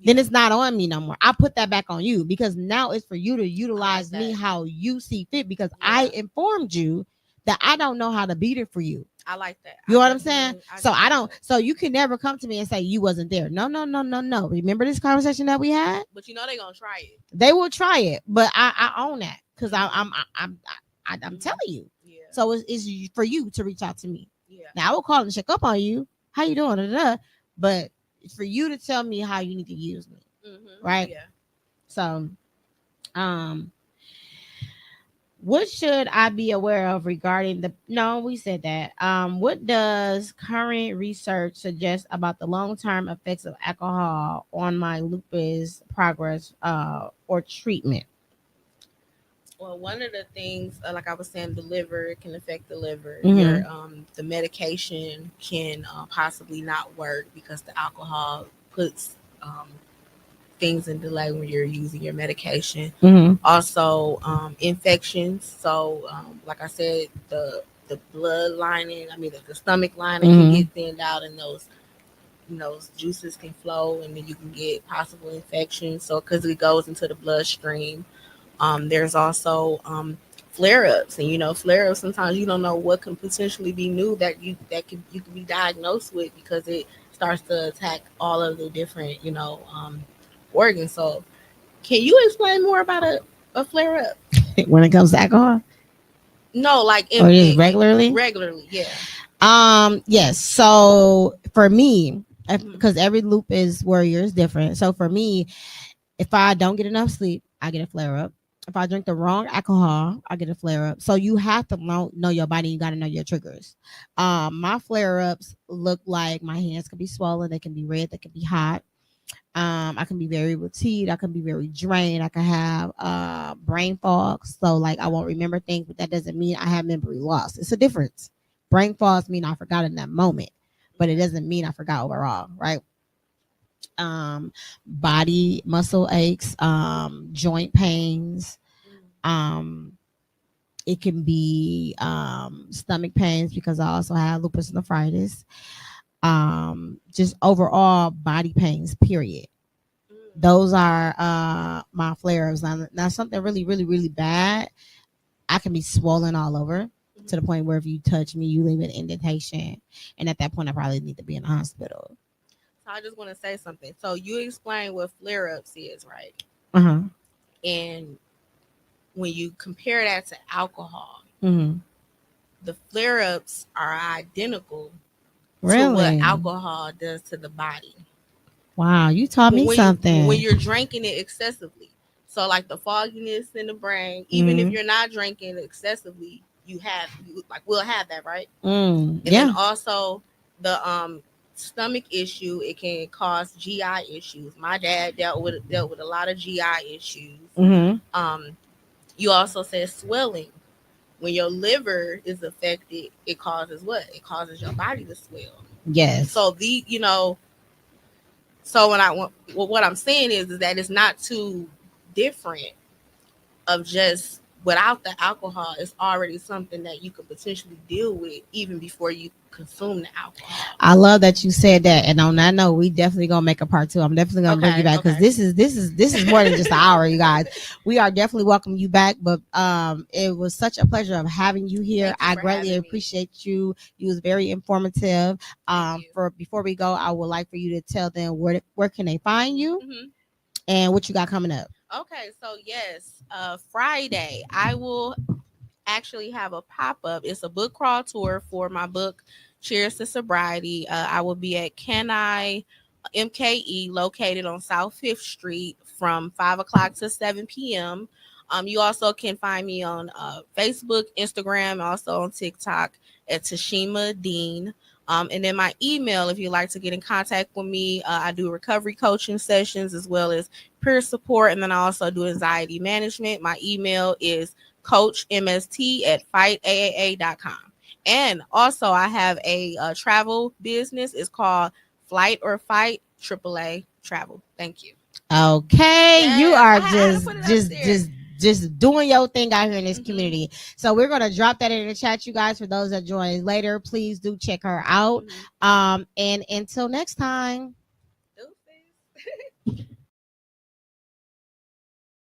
then it's not on me no more. I put that back on you, because now it's for you to utilize me how you see fit, because I informed you that I don't know how to be there for you. I like that. You know what I'm saying? So I don't. So you can never come to me and say you wasn't there. No. Remember this conversation that we had? But you know they're gonna try it. They will try it, but I own that, because I'm telling you. Yeah. So it's for you to reach out to me. Yeah. Now I will call and check up on you. How you doing? But it's for you to tell me how you need to use me. Mm-hmm. Right? Yeah. So, what should I be aware of regarding we said that. What does current research suggest about the long-term effects of alcohol on my lupus progress or treatment? Well, one of the things, like I was saying, the liver can affect the liver. Mm-hmm. The medication can possibly not work because the alcohol puts things in delay when you're using your medication. Mm-hmm. Also, infections. So, like I said, the blood lining, the stomach lining mm-hmm. can get thinned out, and those juices can flow, and then you can get possible infections. So, because it goes into the bloodstream. There's also flare-ups, and flare-ups, sometimes you don't know what can potentially be new that you can be diagnosed with, because it starts to attack all of the different organs. So can you explain more about a flare-up when it comes to alcohol? No, like or just regularly? Regularly, yeah. Yes. So for me, Mhm. because every lupus warrior is different. So for me, if I don't get enough sleep, I get a flare up. If I drink the wrong alcohol, I get a flare up. So you have to know your body. You got to know your triggers. My flare ups look like my hands can be swollen. They can be red. They can be hot. I can be very fatigued. I can be very drained. I can have brain fog. So like I won't remember things, but that doesn't mean I have memory loss. It's a difference. Brain fogs mean I forgot in that moment, but it doesn't mean I forgot overall, right? Body muscle aches, joint pains. Um, it can be stomach pains because I also have lupus nephritis. Just overall body pains. Period. Those are my flare-ups. Now something really, really, really bad, I can be swollen all over to the point where if you touch me, you leave an indentation, and at that point, I probably need to be in the hospital. So I just want to say something. So you explain what flare ups is, right? Uh-huh. And when you compare that to alcohol, Mm-hmm. the flare ups are identical to what Really? alcohol does to the body. Wow, you taught me When something. you're drinking it excessively. So like the fogginess in the brain, even if Mhm. you're not drinking excessively, like we'll have that, right? And then Yeah. also the stomach issue, it can cause GI issues. My dad dealt with a lot of GI issues. Mm-hmm. You also said swelling. When your liver is affected, it causes what? It causes your body to swell. Yes. So so what I'm saying is that it's not too different of just without the alcohol. It's already something that you could potentially deal with even before you consume the alcohol. I love that you said that, and on that note, we definitely gonna make a part two. I'm definitely gonna bring you back because Okay. this is more than just an hour, you guys. We are definitely welcoming you back, but it was such a pleasure of having you here. Thank you I for greatly having me. appreciate you. You was very informative. Thank you. For before we go, I would like for you to tell them where can they find you Mhm. and what you got coming up. Okay, so yes, Friday I will actually have a pop up. It's a book crawl tour for my book Cheers to Sobriety. I will be at Can I MKE located on South Fifth Street from 5 o'clock to 7 p.m. You also can find me on Facebook, Instagram, also on TikTok at Tashemia Dean. And then my email, if you'd like to get in contact with me, I do recovery coaching sessions as well as peer support. And then I also do anxiety management. My email is coachmst@fightaaa.com. And also, I have a travel business. It's called Flight or Fight AAA Travel. Thank you. Okay, you Yes, are I had to put it up there. just doing your thing out here in this Mhm. community. So we're gonna drop that in the chat, you guys. For those that join later, please do check her out. Mhm. And until next time. Deuces.